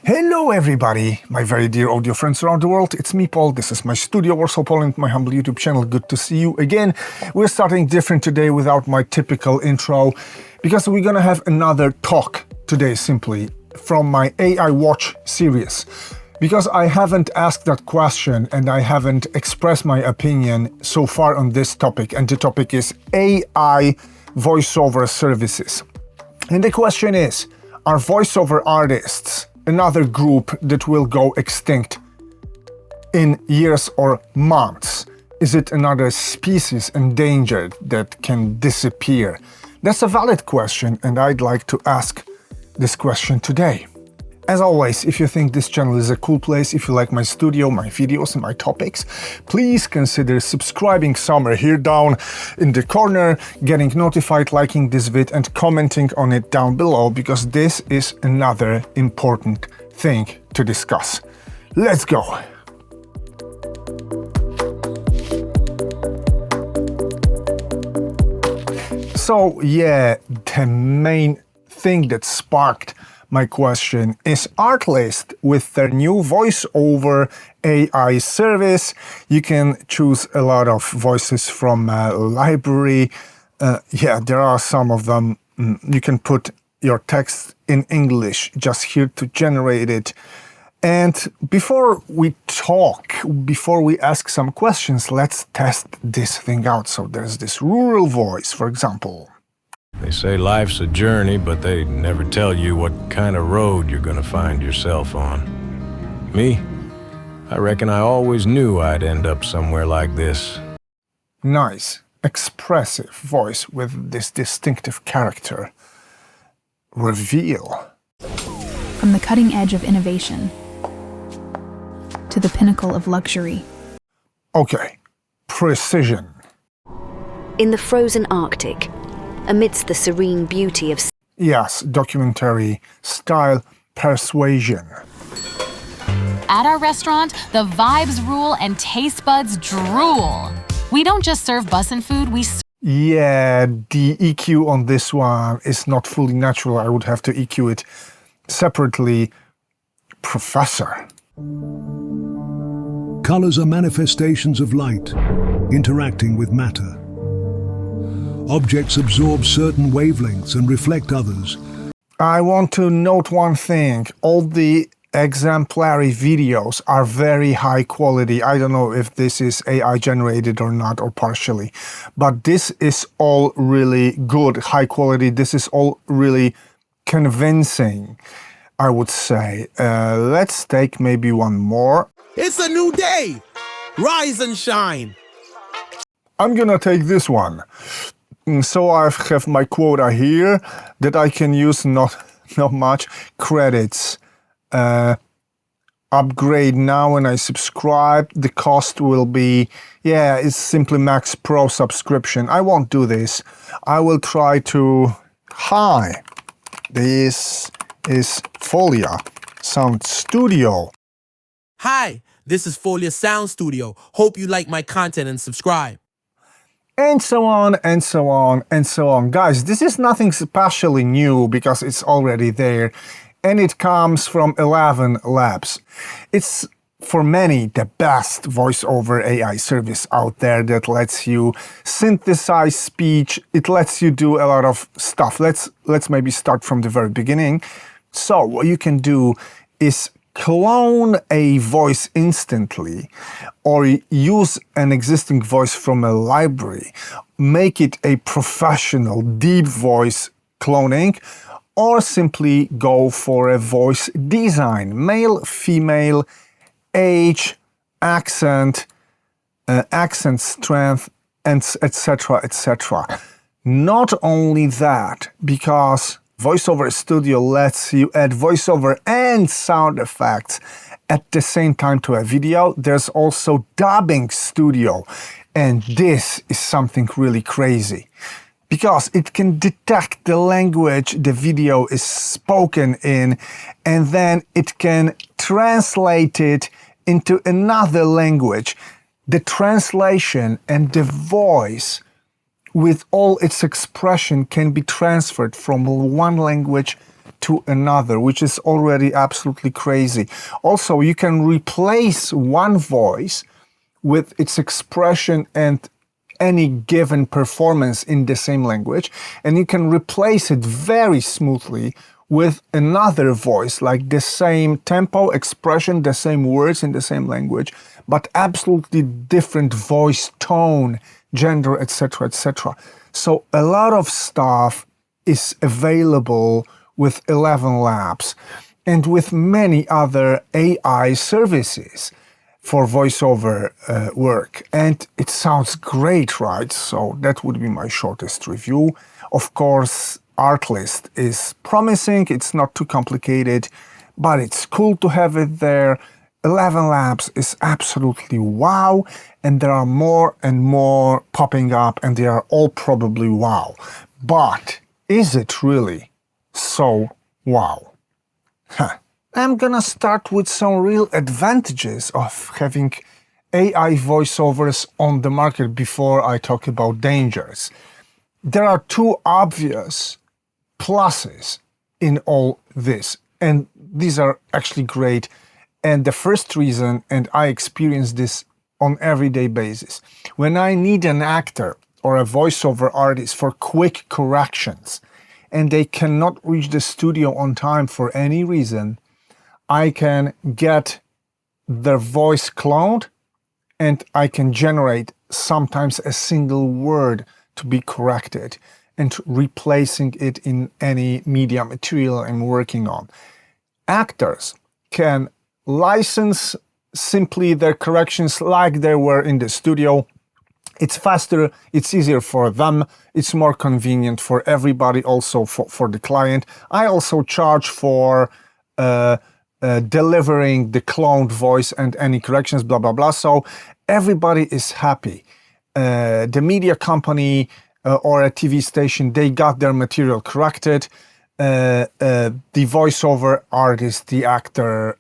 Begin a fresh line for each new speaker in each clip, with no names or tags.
Hello everybody, my very dear audio friends around the world. It's me, Paul. This is my studio, Warsaw, Poland, my humble YouTube channel. Good to see you again. We're starting different today without my typical intro, because we're gonna have another talk today simply from my AI Watch series. Because I haven't asked that question and I haven't expressed my opinion so far on this topic, and the topic is AI voiceover services. And the question is, are voiceover artists another group that will go extinct in years or months? Is it another species endangered that can disappear? That's a valid question, and I'd like to ask this question today. As always, if you think this channel is a cool place, if you like my studio, my videos and my topics, please consider subscribing somewhere here down in the corner, getting notified, liking this vid and commenting on it down below, because this is another important thing to discuss. Let's go! So yeah, the main thing that sparked my question is Artlist with their new voiceover AI service. You can choose a lot of voices from a library. Yeah, there are some of them. You can put your text in English just here to generate it. And before we talk, before we ask some questions, let's test this thing out. So there's this rural voice, for example.
They say life's a journey, but they never tell you what kind of road you're gonna find yourself on. Me? I reckon I always knew I'd end up somewhere like this.
Nice, expressive voice with this distinctive character. Reveal.
From the cutting edge of innovation to the pinnacle of luxury.
Okay, precision.
In the frozen Arctic, amidst the serene beauty of...
Yes, documentary style persuasion.
At our restaurant, the vibes rule and taste buds drool. We don't just serve bussin' food, we
Yeah, the EQ on this one is not fully natural. I would have to EQ it separately. Professor.
Colors are manifestations of light, interacting with matter. Objects absorb certain wavelengths and reflect others.
I want to note one thing. All the exemplary videos are very high quality. I don't know if this is AI generated or not, or partially, but this is all really good, high quality. This is all really convincing, I would say. Let's take maybe one more.
It's a new day! Rise and shine!
I'm gonna take this one. So I have my quota here that I can use, not much. Credits. Upgrade now and I subscribe. The cost will be, yeah, it's simply Max Pro subscription. I won't do this. I will try to... Hi, this is Folia, Soundstudio.
Hi, this is Folia Soundstudio. Hope you like my content and subscribe.
And so on, and so on, and so on. Guys, this is nothing especially new because it's already there. And it comes from 11 Labs. It's, for many, the best voiceover AI service out there that lets you synthesize speech. It lets you do a lot of stuff. Let's maybe start from the very beginning. So what you can do is clone a voice instantly, or use an existing voice from a library, make it a professional deep voice cloning, or simply go for a voice design, male, female, age, accent, accent strength, and etc., etc. Not only that, because VoiceOver Studio lets you add voiceover and sound effects at the same time to a video, there's also Dubbing Studio. And this is something really crazy, because it can detect the language the video is spoken in, and then it can translate it into another language. The translation and the voice with all its expression can be transferred from one language to another, which is already absolutely crazy. Also, you can replace one voice with its expression and any given performance in the same language, and you can replace it very smoothly with another voice, like the same tempo, expression, the same words in the same language, but absolutely different voice tone, gender, etc., etc. So a lot of stuff is available with 11 Labs and with many other AI services for voiceover work. And it sounds great, right? So that would be my shortest review. Of course, Artlist is promising. It's not too complicated, but it's cool to have it there. 11 Labs is absolutely wow, and there are more and more popping up, and they are all probably wow. But is it really so wow? I'm gonna start with some real advantages of having AI voiceovers on the market before I talk about dangers. There are two obvious pluses in all this, and these are actually great. And the first reason, and I experience this on everyday basis, when I need an actor or a voiceover artist for quick corrections and they cannot reach the studio on time for any reason, I can get their voice cloned and I can generate sometimes a single word to be corrected and replacing it in any media material I'm working on. Actors can license simply their corrections like they were in the studio. It's faster, it's easier for them, it's more convenient for everybody, also for the client. I also charge for delivering the cloned voice and any corrections, blah, blah, blah. So everybody is happy. The media company or a TV station, they got their material corrected. The voiceover artist, the actor,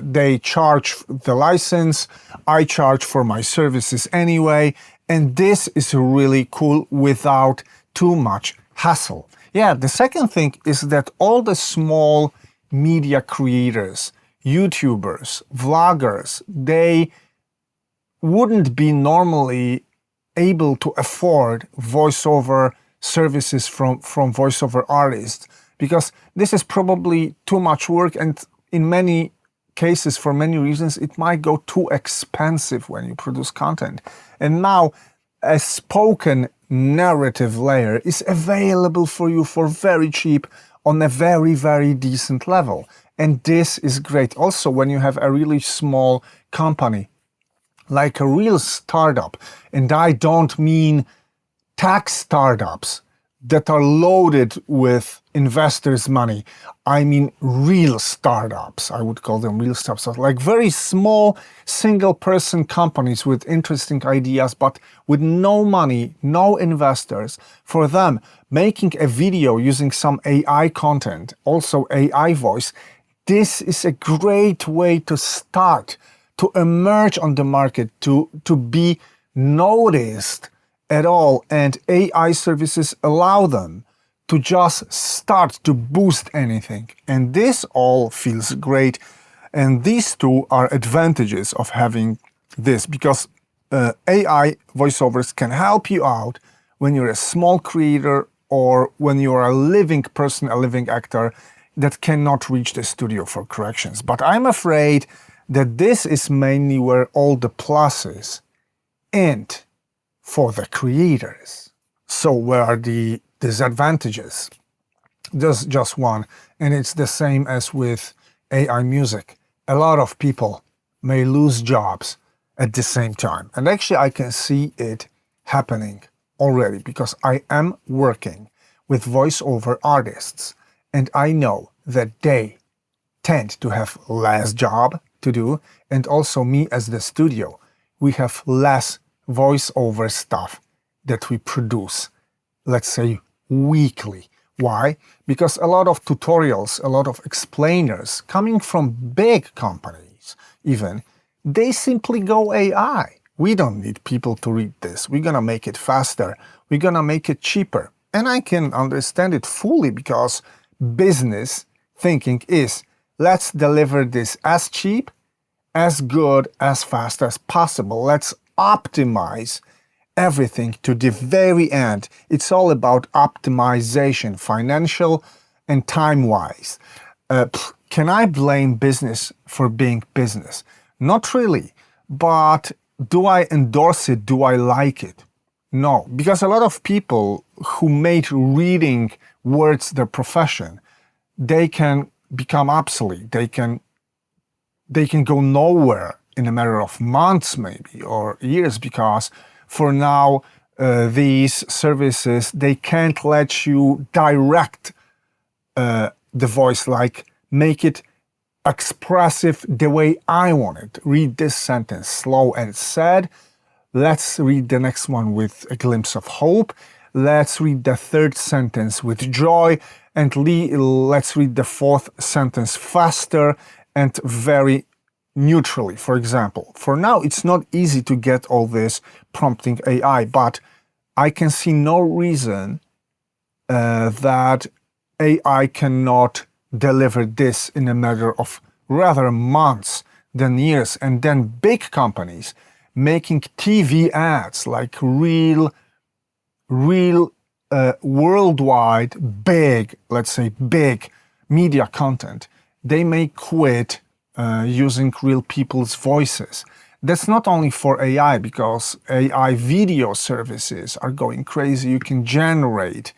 they charge the license. I charge for my services anyway. And this is really cool without too much hassle. Yeah, the second thing is that all the small media creators, YouTubers, vloggers, they wouldn't be normally able to afford voiceover services from voiceover artists, because this is probably too much work, and in many cases, for many reasons, it might go too expensive when you produce content. And now a spoken narrative layer is available for you for very cheap on a very, very decent level. And this is great. Also, when you have a really small company, like a real startup, and I don't mean tech startups that are loaded with investors' money. I mean real startups. I would call them real startups, like very small single-person companies with interesting ideas, but with no money, no investors. For them, making a video using some AI content, also AI voice, this is a great way to start, to emerge on the market, to be noticed at all. And AI services allow them to just start to boost anything. And this all feels great. And these two are advantages of having this, because AI voiceovers can help you out when you're a small creator or when you're a living person, a living actor that cannot reach the studio for corrections. But I'm afraid that this is mainly where all the pluses end for the creators. So where are the disadvantages? There's just one, and it's the same as with AI music. A lot of people may lose jobs at the same time. And actually I can see it happening already, because I am working with voiceover artists, and I know that they tend to have less job to do, and also me as the studio, we have less voiceover stuff that we produce, let's say, weekly. Why? Because a lot of tutorials, a lot of explainers coming from big companies even, they simply go AI. We don't need people to read this. We're gonna make it faster. We're gonna make it cheaper. And I can understand it fully, because business thinking is, let's deliver this as cheap, as good, as fast as possible. Let's optimize everything to the very end. It's all about optimization, financial and time-wise. Can I blame business for being business? Not really, but do I endorse it? Do I like it? No, because a lot of people who made reading words their profession, they can become obsolete. They can go nowhere in a matter of months maybe or years, because for now these services, they can't let you direct the voice, like make it expressive the way I want it. Read this sentence slow and sad. Let's read the next one with a glimpse of hope. Let's read the third sentence with joy, and let's read the fourth sentence faster and very neutrally, for example. For now, it's not easy to get all this prompting AI, but I can see no reason that AI cannot deliver this in a matter of rather months than years. And then big companies making TV ads, like real worldwide big, let's say big media content, they may quit using real people's voices. That's not only for AI, because AI video services are going crazy. You can generate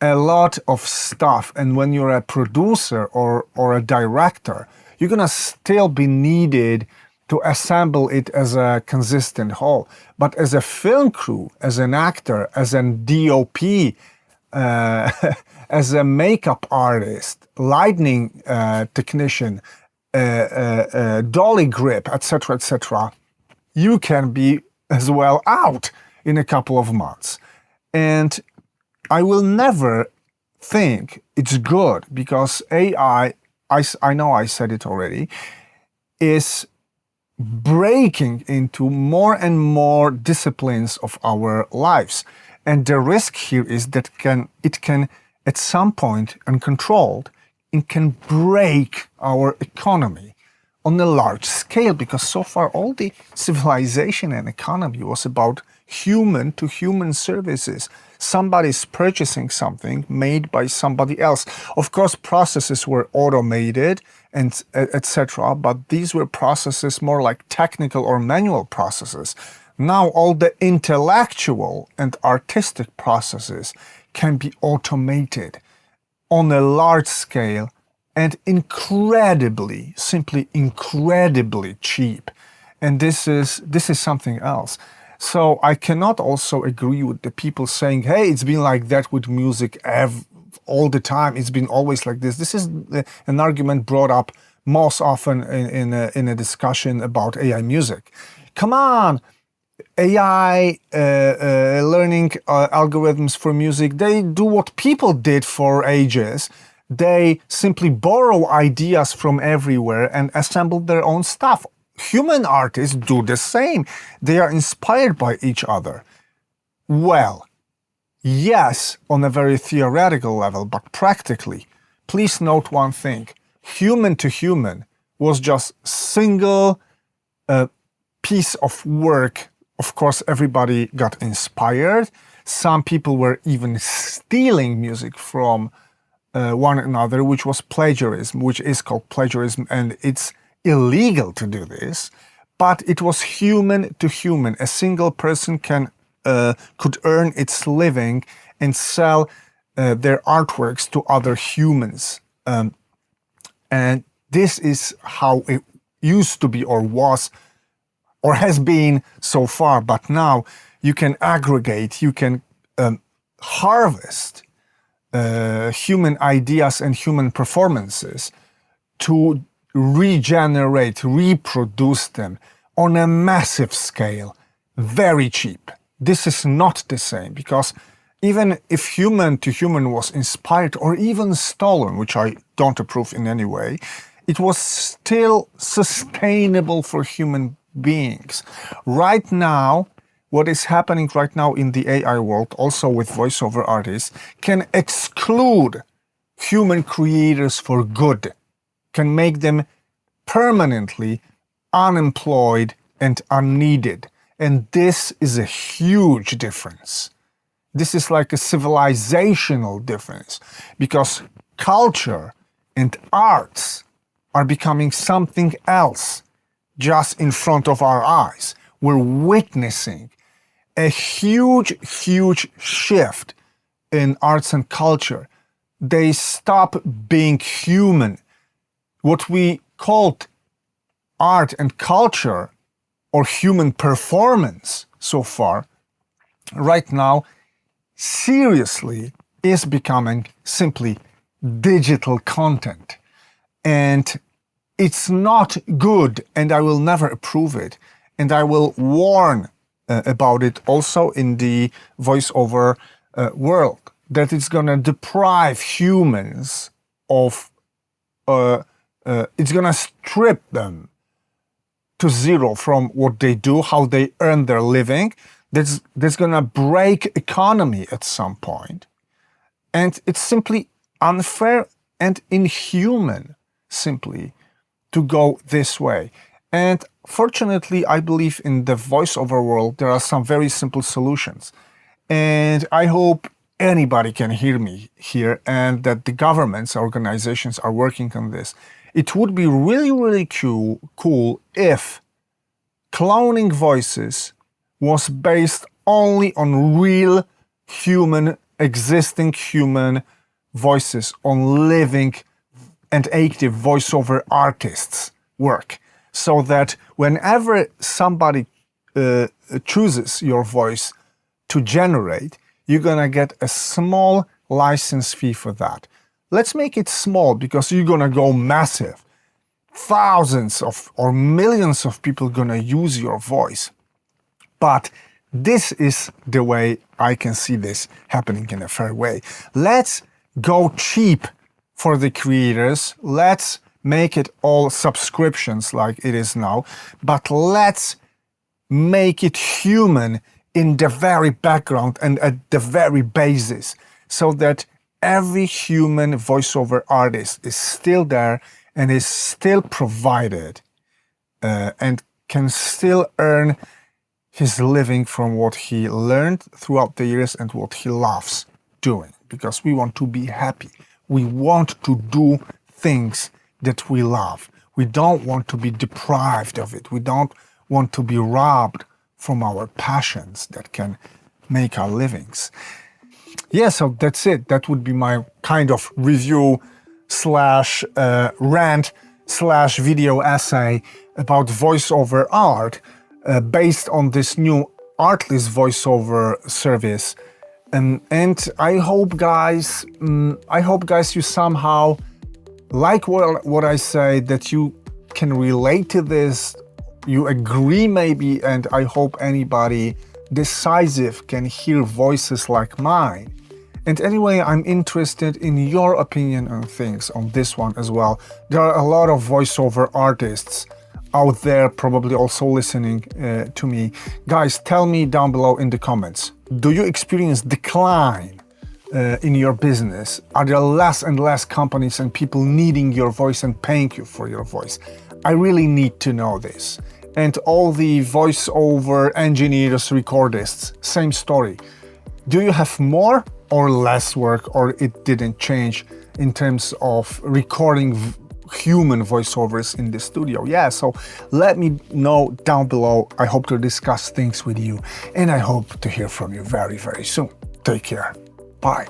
a lot of stuff, and when you're a producer or a director, you're gonna still be needed to assemble it as a consistent whole. But as a film crew, as an actor, as a DOP, as a makeup artist, lighting technician, dolly grip, etc., you can be as well out in a couple of months. And I will never think it's good, because AI, I know I said it already, is breaking into more and more disciplines of our lives. And the risk here is that it can at some point, uncontrolled, it can break our economy on a large scale, because so far all the civilization and economy was about human-to-human services. Somebody's purchasing something made by somebody else. Of course, processes were automated and etc., but these were processes more like technical or manual processes. Now all the intellectual and artistic processes can be automated on a large scale and incredibly, simply incredibly cheap. And this is something else. So I cannot also agree with the people saying, hey, it's been like that with music all the time. It's been always like this. This is an argument brought up most often in a discussion about AI music. Come on, AI learning algorithms for music, they do what people did for ages. They simply borrow ideas from everywhere and assemble their own stuff. Human artists do the same. They are inspired by each other. Well, yes, on a very theoretical level, but practically, please note one thing. Human to human was just single piece of work. Of course, everybody got inspired. Some people were even stealing music from one another, which was plagiarism, which is called plagiarism, and it's illegal to do this, but it was human to human. A single person could earn its living and sell their artworks to other humans. And this is how it used to be, or was, or has been so far. But now you can aggregate, you can harvest human ideas and human performances to regenerate, reproduce them on a massive scale, very cheap. This is not the same, because even if human to human was inspired or even stolen, which I don't approve in any way, it was still sustainable for human beings. Right now, what is happening right now in the AI world, also with voiceover artists, can exclude human creators for good, can make them permanently unemployed and unneeded. And this is a huge difference. This is like a civilizational difference, because culture and arts are becoming something else just in front of our eyes. We're witnessing a huge, huge shift in arts and culture. They stop being human. What we called art and culture or human performance so far, right now, seriously is becoming simply digital content. And it's not good, and I will never approve it. And I will warn about it also in the voiceover world, that it's going to deprive humans of, it's going to strip them to zero from what they do, how they earn their living. That's going to break economy at some point. And it's simply unfair and inhuman, simply, to go this way. And fortunately, I believe in the voiceover world, there are some very simple solutions. And I hope anybody can hear me here, and that the governments, organizations are working on this. It would be really, really cool if cloning voices was based only on real human, existing human voices, on living and active voiceover artists' work. So that whenever somebody chooses your voice to generate, you're gonna get a small license fee for that. Let's make it small, because you're gonna go massive. Thousands of or millions of people gonna use your voice. But this is the way I can see this happening in a fair way. Let's go cheap for the creators. Let's make it all subscriptions like it is now, but let's make it human in the very background and at the very basis, so that every human voiceover artist is still there and is still provided and can still earn his living from what he learned throughout the years and what he loves doing. Because we want to be happy. We want to do things that we love. We don't want to be deprived of it. We don't want to be robbed from our passions that can make our livings. Yeah, so that's it. That would be my kind of review slash rant slash video essay about voiceover art based on this new Artlist voiceover service. And I hope, guys, you somehow like what I say, that you can relate to this, you agree maybe, and I hope anybody decisive can hear voices like mine. And anyway, I'm interested in your opinion on things on this one as well. There are a lot of voiceover artists out there probably also listening to me. Guys, tell me down below in the comments, do you experience decline in your business? Are there less and less companies and people needing your voice and paying you for your voice? I really need to know this. And all the voiceover engineers, recordists, same story. Do you have more or less work, or it didn't change in terms of recording human voiceovers in the studio? Yeah, so let me know down below. I hope to discuss things with you, and I hope to hear from you very, very soon. Take care. Bye.